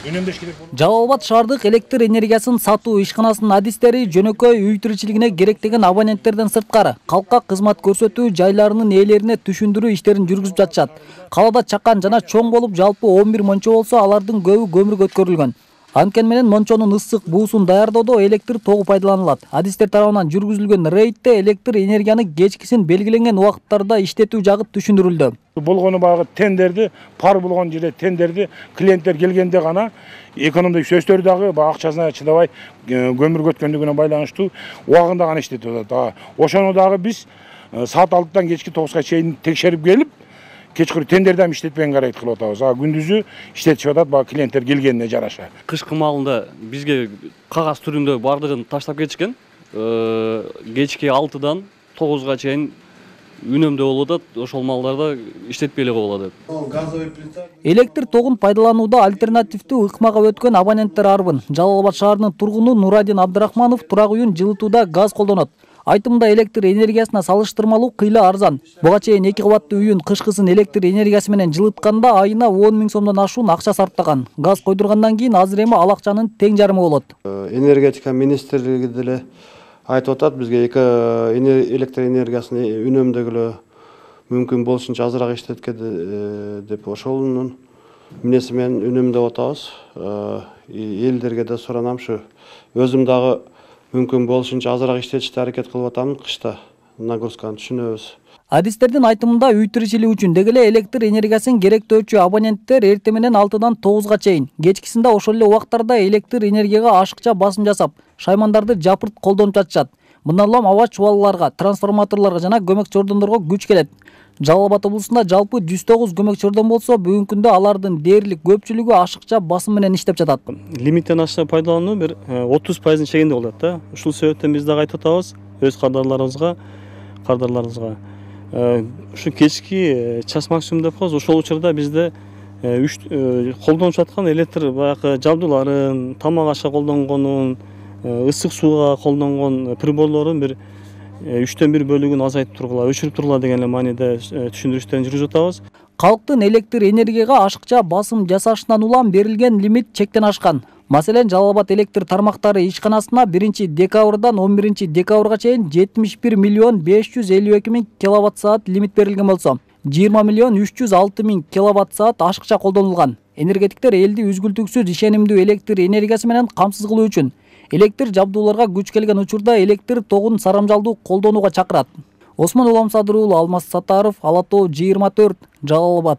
үнемдеш керек болот. Жалал Абад шаардык электр энергиясын сатуу ишканасынын адистери жөнөкөй үй тиричилигине керектеген абоненттерден сырткары калкка кызмат көрсөтүү жайларынын ээлерине түшүндүрүү иштерин жүргүзүп жатышат. Калада чакан жана чоң болуп жалпы 11 мончо болсо, алардын көбү көмүргө өткөрүлгөн. Анткени менен мончонун ысык буусун даярдоодо электр тогу пайдаланылат. Адистер тарабынан жүргүзүлгөн рейдте электр энергияны кечкисин белгиленген убакыттарда иштетүү жагы түшүндүрүлдү. Болгону багы тендерди, пар болгон жерде тендерди клиенттер келгенде гана экономдук сөздөр дагы акчасына чыдабай көмүргө өткөндүгүнө байланыштуу убагында гана иштетип атат. Ошону дагы биз саат 6-дан кечки 9-га чейин текшерип келип, кечкүрү тендерди ham иштетпеген аракет кылып атабыз. Күндүзү иштетишип атат, баа клиенттер келгенине жараша. Кышкы маалында бизге кагаз түрүндө бардыгын таштап кетишкен. Кечки 6-дан 9-га чейин үнөмдө болуп атат, ошол маалдарда иштетпей эле коюлат. Электр тогун пайдаланууда альтернативдүү ыкмага өткөн абоненттер арбын. Жалал Абад шаарынын тургуну Нурадин Абдрахманов турак үйүн жылытууда газ колдонот. Айтымында электр энергиясына салыштырмалуу кыйла арзан. Буга чейин 2 кабаттуу үйүн кышкысын электр энергиясы менен жылытканда айына 10 000 сомдон ашуун акча сарптаган. Газ койдургандан кийин азыр эми ал акчанын тең жарымы болот. Энергетика министрлиги деле айтып атат, бизге электр энергиясын үнөмдөгүлө мүмкүн болушунча азыраак иштетке деп ошонун эмнеси менен үнөмдөп атабыз. Элдерге да суранам, ушу өзүм дагы мүмкүн болушунча азыраак иштетишке аракет кылып атам, кышта нагрузканы түшүнөбүз. Адистердин айтымында үй тиричилиги үчүн дегеле электр энергиясын керектөөчү абоненттер эртең менен 6-дан 9-га чейин, кечкисинде ошол эле убактарда электр энергияга ашыкча басым жасап, шаймандарды жапырт колдонуп жатышат. Мындан улам аба чубалларга, трансформаторлорго жана көмөк чордондорго күч келет. Жалал Абад облусунда жалпы 109 көмөк чордон болсо, бүгүнкү күндө алардын дээрлик көпчүлүгү ашыкча басым менен иштеп жатат. Лимиттен ашык пайдалануу бир 30% чегинде болот да. Ушул себептен биз дагы айтып атабыз өз кардарларыбызга. Ушу кечки час максимум деп коебуз. Ошол учурда бизде колдонуп жаткан электр баягы жабдууларын, тамак ашка колдонгонун, ысык сууга колдонгон приборлордун бир 3/1 бөлүгүн азайтып тургула, өчүрүп тургула деген эле мааниде түшүндүрүштөрүн жүргүзүп атабыз. Калктын электр энергияга ашыкча басым жасашынан улам берилген лимит чектен ашкан. Маселен, Жалал Абад электр тармактары ишканасына 1-декабрдан 11-декабрга чейин 71 миллион 552 миң киловатт-саат лимит берилген болсо, 20 миллион 306 миң киловатт-саат ашыкча колдонулган. Энергетиктер элди үзгүлтүксүз ишенимдүү электр энергиясы менен камсыз кылуу үчүн электр жабдууларга күч келген учурда электр тогун сарамжалдуу колдонууга чакырат. Осмон Уламсадыр уулу, Алмаз Сатаров, Ала Тоо 24, Жалал Абад.